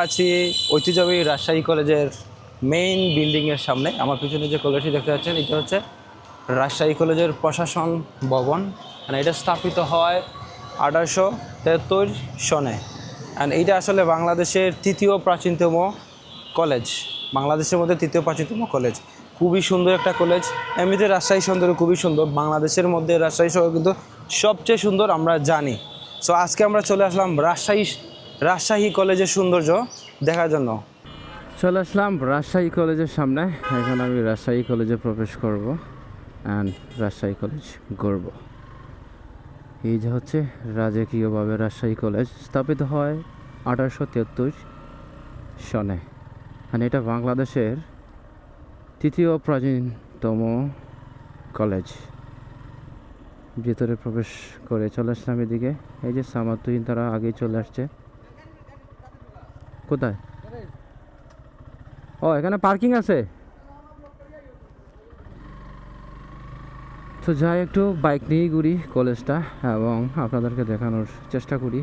আছি ঐতিহ্যবাহী রাজশাহী কলেজের মেইন বিল্ডিংয়ের সামনে। আমার পিছনে যে কলেজটি দেখতে পাচ্ছেন এটা হচ্ছে রাজশাহী কলেজের প্রশাসন ভবন। এটা স্থাপিত হয় 1873 সনে। এইটা আসলে বাংলাদেশের তৃতীয় প্রাচীনতম কলেজ, বাংলাদেশের মধ্যে তৃতীয় প্রাচীনতম কলেজ। খুবই সুন্দর একটা কলেজ। এমনিতে রাজশাহী শহর খুবই সুন্দর, বাংলাদেশের মধ্যে রাজশাহী শহর কিন্তু সবচেয়ে সুন্দর আমরা জানি। সো আজকে আমরা চলে আসলাম রাজশাহী কলেজের সৌন্দর্য দেখার জন্য। চলে আসলাম রাজশাহী কলেজের সামনে। এখন আমি রাজশাহী কলেজে প্রবেশ করব অ্যান্ড রাজশাহী কলেজ ঘুরব। এই যে হচ্ছে রাজকীয়ভাবে রাজশাহী কলেজ স্থাপিত হয় 1873 সনে। এটা বাংলাদেশের তৃতীয় প্রাচীনতম কলেজ। ভিতরে প্রবেশ করে চলে আসলাম এদিকে। এই যে সামাদ তুহিন তারা আগেই চলে আসছে। কোথায়? ও, এখানে পার্কিং আছে। তো যাই একটু বাইক নিয়েই ঘুরি কলেজটা এবং আপনাদেরকে দেখানোর চেষ্টা করি।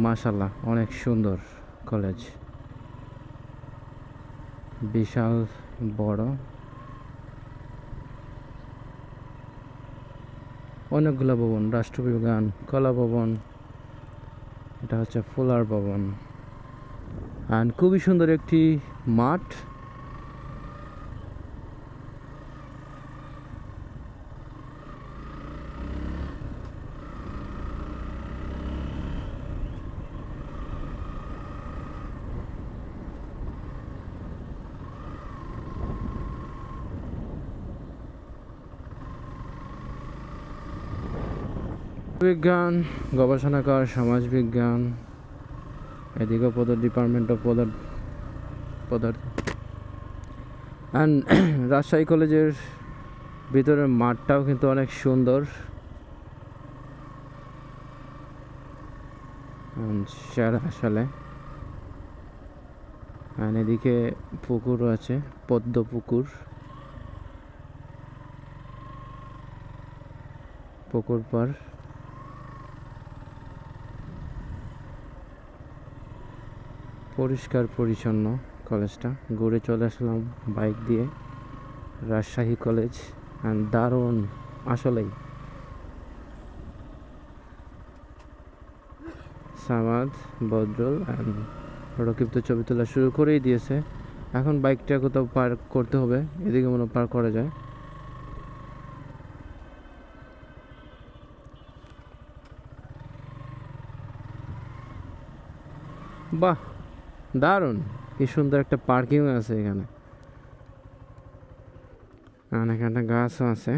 মাশাআল্লাহ, অনেক সুন্দর কলেজ, বিশাল বড়, অনেকগুলো ভবন, রাষ্ট্রবিজ্ঞান, কলা ভবন, এটা হচ্ছে ফুলার ভবন। অ্যান্ড খুবই সুন্দর একটি মাঠ। বিজ্ঞান, গবেষণাগার, সমাজবিজ্ঞান, এদিকে ডিপার্টমেন্ট অফ পদার্থ। অ্যান্ড রাজশাহী কলেজের ভিতরের মাঠটাও কিন্তু অনেক সুন্দর, সেরা আসলে। এদিকে পুকুর আছে, পদ্ম পুকুর পার। পরিষ্কার পরিচ্ছন্ন কলেজটা। ঘুরে চলে আসলাম বাইক দিয়ে রাজশাহী কলেজ। দারুণ আসলেই। সামাদ, বদরুল অ্যান্ড রকিব তো ছবি তোলা শুরু করেই দিয়েছে। এখন বাইকটা কোথাও পার্ক করতে হবে, এদিকে মনে পার্ক করা যায়। বাহ, দারুণ, কি সুন্দর একটা পার্কিং আছে এখানে। এখানে গাছও আছে।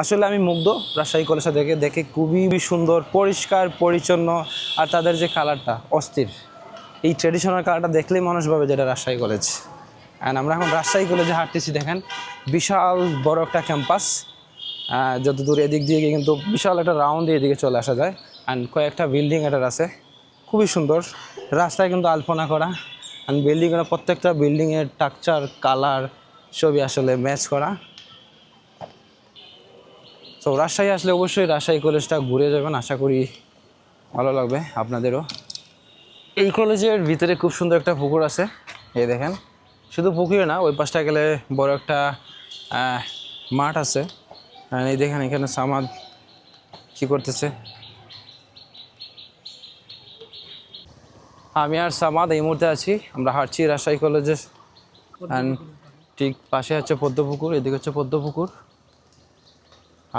আসলে আমি মুগ্ধ রাজশাহী কলেজটা দেখে খুবই সুন্দর, পরিষ্কার পরিচ্ছন্ন। আর তাদের যে কালারটা অস্থির, এই ট্রেডিশনাল কালারটা দেখলেই মানুষ ভাবে যেটা রাজশাহী কলেজ। আমরা এখন রাজশাহী কলেজে হাঁটতেছি। দেখেন বিশাল বড় একটা ক্যাম্পাস। যতদূর এদিক দিয়ে কিন্তু বিশাল একটা রাউন্ড দিয়ে এদিকে চলে আসা যায়। কয়েকটা বিল্ডিং এটার আছে, খুবই সুন্দর। রাস্তায় কিন্তু আলপনা করা। বিল্ডিংয়ের প্রত্যেকটা বিল্ডিংয়ের স্ট্রাকচার, কালার সবই আসলে ম্যাচ করা। তো রাজশাহী আসলে অবশ্যই রাজশাহী কলেজটা ঘুরে যাবেন, আশা করি ভালো লাগবে আপনাদেরও। এই কলেজের ভিতরে খুব সুন্দর একটা পুকুর আছে। এই দেখেন, শুধু পুকুরে না, ওই পাশটা গেলে বড় একটা মাঠ আছে। এই দেখেন এখানে সামাদ কী করতেছে। আমি আর সামাদ এই মুহূর্তে আছি, আমরা হাঁটছি রাজশাহী কলেজের ঠিক পাশে হচ্ছে পদ্মপুকুর, এদিকে হচ্ছে পদ্মপুকুর,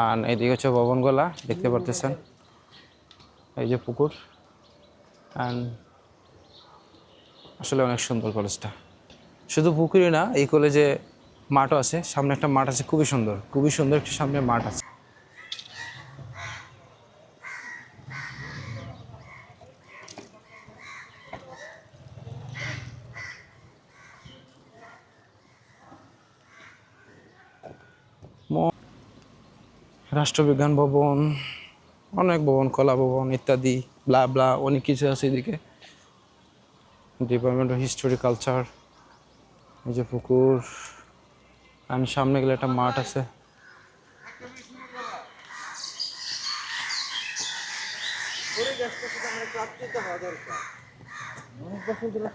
আর এদিকে হচ্ছে ভবনগোলা দেখতে পারতেছেন। এই যে পুকুর। আসলে অনেক সুন্দর কলেজটা। শুধু পুকুরই না, এই কলেজে মাঠও আছে, সামনে একটা মাঠ আছে, খুবই সুন্দর একটা সামনে মাঠ আছে। রাষ্ট্রবিজ্ঞান ভবন, অনেক ভবন, কলা ভবন ইত্যাদি ব্লা ব্লা অনেক কিছু আছে এদিকে। Department of history culture. এই যে পুকুর, সামনে গেলে একটা মাঠ আছে। পরিবেশটা শুধু আমরা একটু আপ্লুত হওয়া দরকার। অনেক বছর ধরে